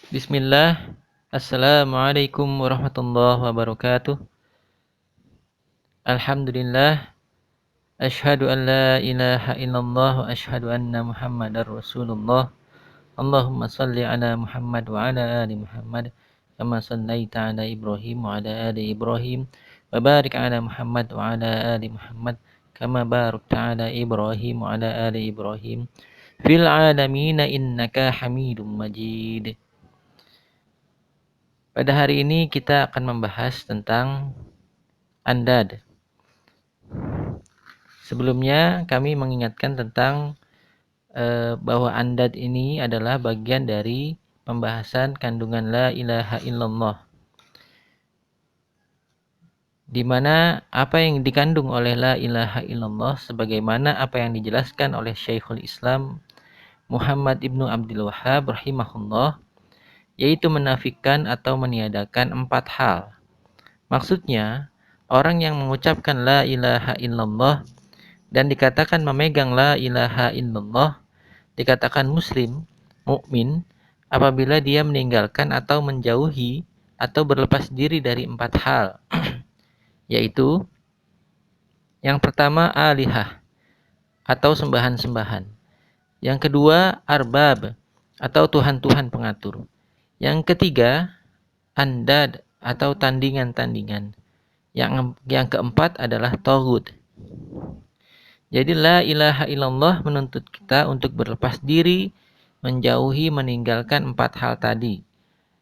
Bismillah. Assalamualaikum warahmatullahi wabarakatuh. Alhamdulillah. Ashhadu an la ilaha illallah wa ashhadu anna Muhammadar Rasulullah. Allahumma salli ala Muhammad wa ala ali Muhammad kama sallaita ala Ibrahim wa ala ali Ibrahim wa barik ala Muhammad wa ala ali Muhammad kama barakta ala Ibrahim wa ala ali Ibrahim fil alamin innaka Hamidum Majid. Pada hari ini kita akan membahas tentang andad. Sebelumnya kami mengingatkan tentang bahwa andad ini adalah bagian dari pembahasan kandungan la ilaha illallah, di mana apa yang dikandung oleh la ilaha illallah sebagaimana apa yang dijelaskan oleh Syekhul Islam Muhammad ibnu Abdul Wahhab rahimahullah, yaitu menafikan atau meniadakan 4 hal. Maksudnya, orang yang mengucapkan la ilaha illallah dan dikatakan memegang la ilaha illallah dikatakan muslim, mukmin apabila dia meninggalkan atau menjauhi atau berlepas diri dari 4 hal, yaitu yang pertama alihah atau sembahan-sembahan, yang kedua arbab atau tuhan-tuhan pengatur, yang ketiga andad atau tandingan-tandingan, yang keempat adalah taghut. Jadi la ilaha illallah menuntut kita untuk berlepas diri, menjauhi, meninggalkan 4 hal tadi.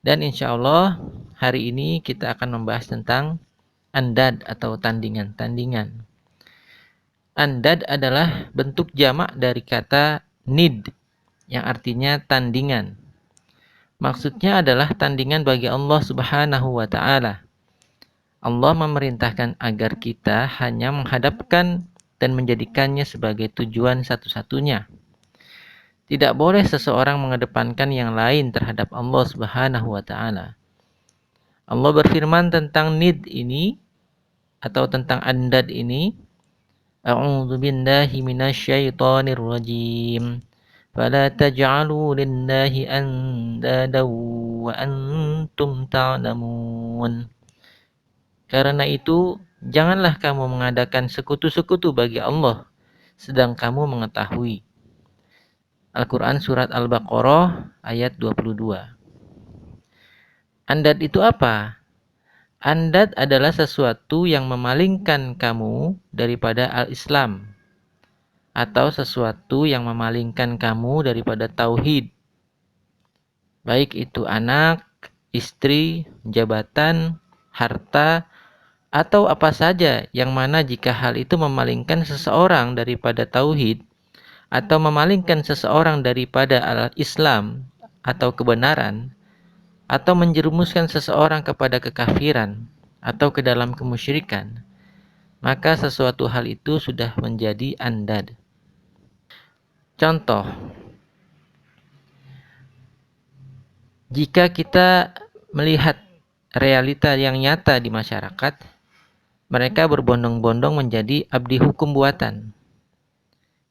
Dan insya Allah hari ini kita akan membahas tentang andad atau tandingan-tandingan. Andad adalah bentuk jamak dari kata nid yang artinya tandingan. Maksudnya adalah tandingan bagi Allah Subhanahu wa Ta'ala. Allah memerintahkan agar kita hanya menghadapkan dan menjadikannya sebagai tujuan satu-satunya. Tidak boleh seseorang mengedepankan yang lain terhadap Allah Subhanahu wa Ta'ala. Allah berfirman tentang nid ini atau tentang andad ini, A'udzu billahi minasyaitonir rajim. Fala taj'alu lillahi andada wa antum ta'lamun. Karena itu, janganlah kamu mengadakan sekutu-sekutu bagi Allah sedang kamu mengetahui. Al-Quran Surat Al-Baqarah ayat 22. Andad itu apa? Andad adalah sesuatu yang memalingkan kamu daripada al-Islam, atau sesuatu yang memalingkan kamu daripada tauhid, baik itu anak, istri, jabatan, harta, atau apa saja yang mana jika hal itu memalingkan seseorang daripada tauhid atau memalingkan seseorang daripada al-Islam atau kebenaran, atau menjerumuskan seseorang kepada kekafiran atau ke dalam kemusyrikan, maka sesuatu hal itu sudah menjadi andad. Contoh, jika kita melihat realita yang nyata di masyarakat, mereka berbondong-bondong menjadi abdi hukum buatan.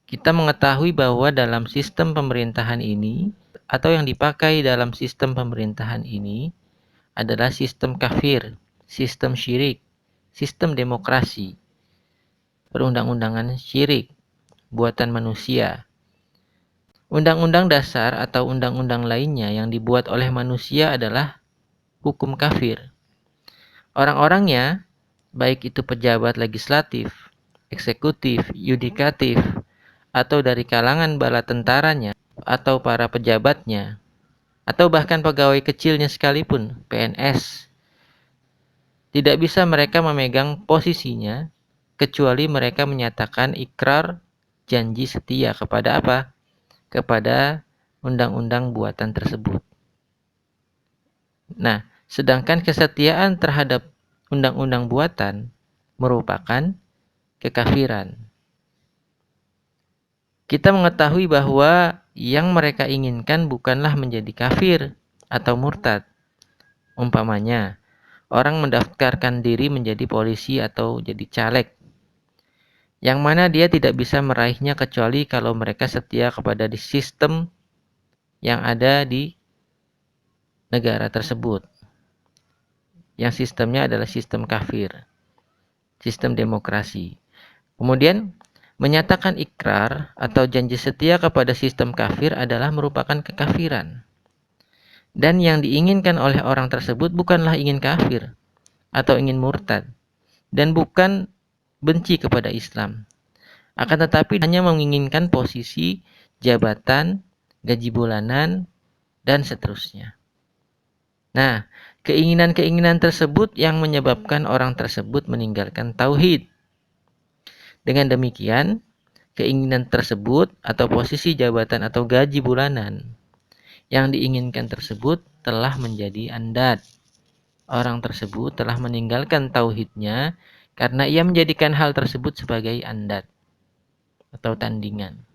Kita mengetahui bahwa dalam sistem pemerintahan ini, atau yang dipakai dalam sistem pemerintahan ini, adalah sistem kafir, sistem syirik, sistem demokrasi, perundang-undangan syirik, buatan manusia. Undang-undang dasar atau undang-undang lainnya yang dibuat oleh manusia adalah hukum kafir. Orang-orangnya, baik itu pejabat legislatif, eksekutif, yudikatif, atau dari kalangan bala tentaranya, atau para pejabatnya, atau bahkan pegawai kecilnya sekalipun, PNS, tidak bisa mereka memegang posisinya kecuali mereka menyatakan ikrar janji setia kepada apa? Kepada undang-undang buatan tersebut. Nah, sedangkan kesetiaan terhadap undang-undang buatan merupakan kekafiran. Kita mengetahui bahwa yang mereka inginkan bukanlah menjadi kafir atau murtad. Umpamanya, orang mendaftarkan diri menjadi polisi atau jadi caleg, yang mana dia tidak bisa meraihnya kecuali kalau mereka setia kepada sistem yang ada di negara tersebut yang sistemnya adalah sistem kafir, sistem demokrasi. Kemudian menyatakan ikrar atau janji setia kepada sistem kafir adalah merupakan kekafiran. Dan yang diinginkan oleh orang tersebut bukanlah ingin kafir atau ingin murtad, dan bukan benci kepada Islam. Akan tetapi hanya menginginkan posisi, jabatan, gaji bulanan, dan seterusnya. Nah, keinginan-keinginan tersebut yang menyebabkan orang tersebut meninggalkan tauhid. Dengan demikian, keinginan tersebut atau posisi jabatan atau gaji bulanan yang diinginkan tersebut telah menjadi andad. Orang tersebut telah meninggalkan tauhidnya karena ia menjadikan hal tersebut sebagai andad atau tandingan.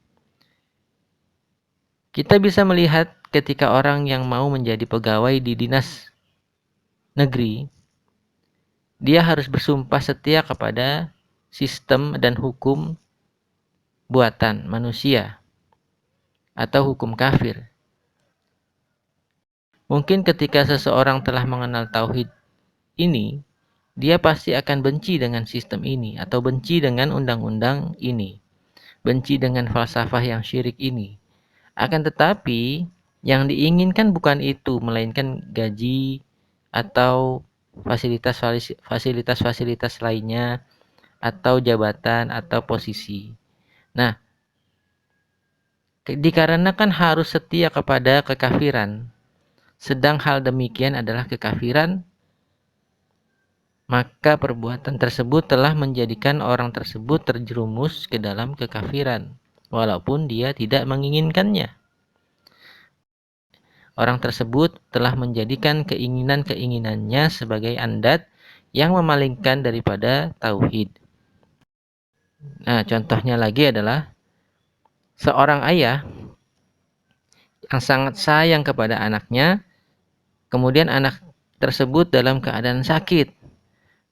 Kita bisa melihat ketika orang yang mau menjadi pegawai di dinas negeri, dia harus bersumpah setia kepada sistem dan hukum buatan manusia atau hukum kafir. Mungkin ketika seseorang telah mengenal tauhid ini, dia pasti akan benci dengan sistem ini atau benci dengan undang-undang ini, benci dengan falsafah yang syirik ini. Akan tetapi yang diinginkan bukan itu, melainkan gaji atau fasilitas-fasilitas lainnya atau jabatan atau posisi. Nah, dikarenakan harus setia kepada kekafiran, sedang hal demikian adalah kekafiran, maka perbuatan tersebut telah menjadikan orang tersebut terjerumus ke dalam kekafiran, walaupun dia tidak menginginkannya. Orang tersebut telah menjadikan keinginan-keinginannya sebagai andad yang memalingkan daripada tauhid. Nah, contohnya lagi adalah seorang ayah yang sangat sayang kepada anaknya, kemudian anak tersebut dalam keadaan sakit.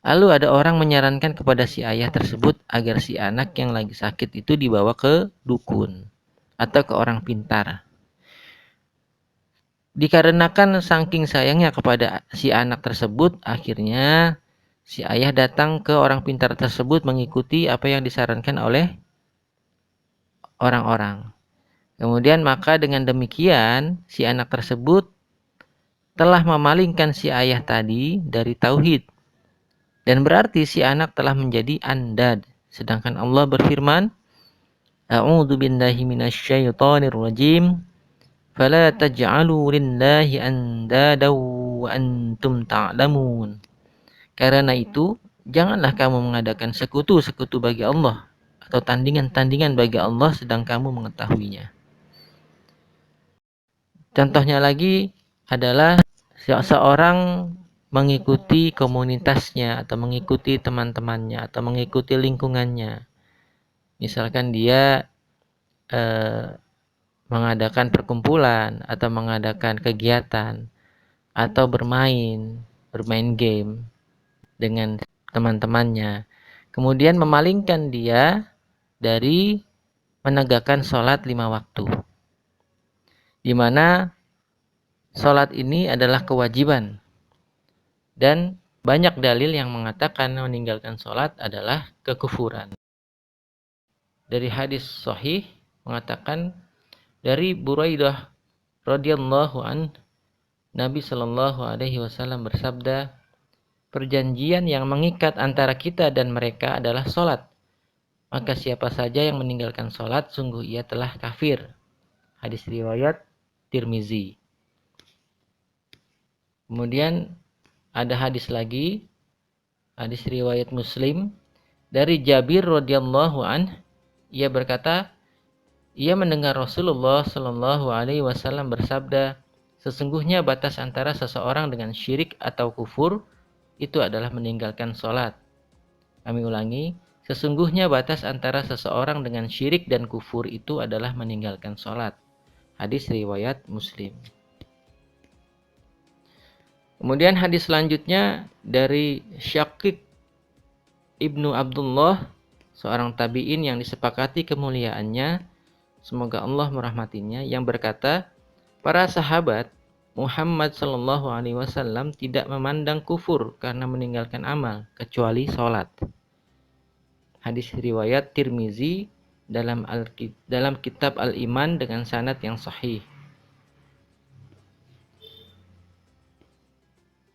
Lalu ada orang menyarankan kepada si ayah tersebut agar si anak yang lagi sakit itu dibawa ke dukun atau ke orang pintar. Dikarenakan saking sayangnya kepada si anak tersebut, akhirnya si ayah datang ke orang pintar tersebut mengikuti apa yang disarankan oleh orang-orang. Kemudian maka dengan demikian si anak tersebut telah memalingkan si ayah tadi dari tauhid. Dan berarti si anak telah menjadi andad. Sedangkan Allah berfirman, A'udzu billahi minasyaitonir rajim. Fala taj'alu lillahi andada wa antum ta'lamun. Karena itu, janganlah kamu mengadakan sekutu-sekutu bagi Allah atau tandingan-tandingan bagi Allah sedang kamu mengetahuinya. Contohnya lagi adalah seorang mengikuti komunitasnya atau mengikuti teman-temannya atau mengikuti lingkungannya. Misalkan dia mengadakan perkumpulan atau mengadakan kegiatan atau bermain game dengan teman-temannya. Kemudian memalingkan dia dari menegakkan sholat 5 waktu. Di mana sholat ini adalah kewajiban. Dan banyak dalil yang mengatakan meninggalkan sholat adalah kekufuran. Dari hadis sahih mengatakan dari Buraidah radhiyallahu an, Nabi Shallallahu alaihi wasallam bersabda, perjanjian yang mengikat antara kita dan mereka adalah sholat. Maka siapa saja yang meninggalkan sholat, sungguh ia telah kafir. Hadis riwayat Tirmizi. Kemudian ada hadis lagi, hadis riwayat Muslim dari Jabir radhiyallahu an, ia berkata, ia mendengar Rasulullah Shallallahu alaihi wasallam bersabda, sesungguhnya batas antara seseorang dengan syirik atau kufur itu adalah meninggalkan sholat. Kami ulangi, sesungguhnya batas antara seseorang dengan syirik dan kufur itu adalah meninggalkan sholat. Hadis riwayat Muslim. Kemudian hadis selanjutnya dari Syakik Ibnu Abdullah, seorang tabi'in yang disepakati kemuliaannya, semoga Allah merahmatinya, yang berkata, para sahabat Muhammad Shallallahu Alaihi Wasallam tidak memandang kufur karena meninggalkan amal kecuali sholat. Hadis riwayat Tirmizi dalam kitab Al-Iman dengan sanad yang sahih.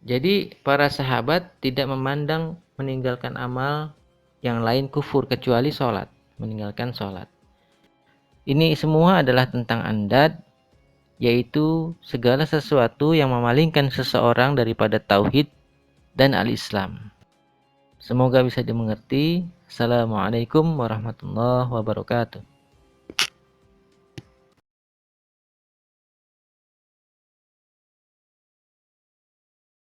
Jadi para sahabat tidak memandang meninggalkan amal yang lain kufur kecuali sholat, meninggalkan sholat. Ini semua adalah tentang andad, yaitu segala sesuatu yang memalingkan seseorang daripada tauhid dan al-Islam. Semoga bisa dimengerti. Assalamualaikum warahmatullahi wabarakatuh.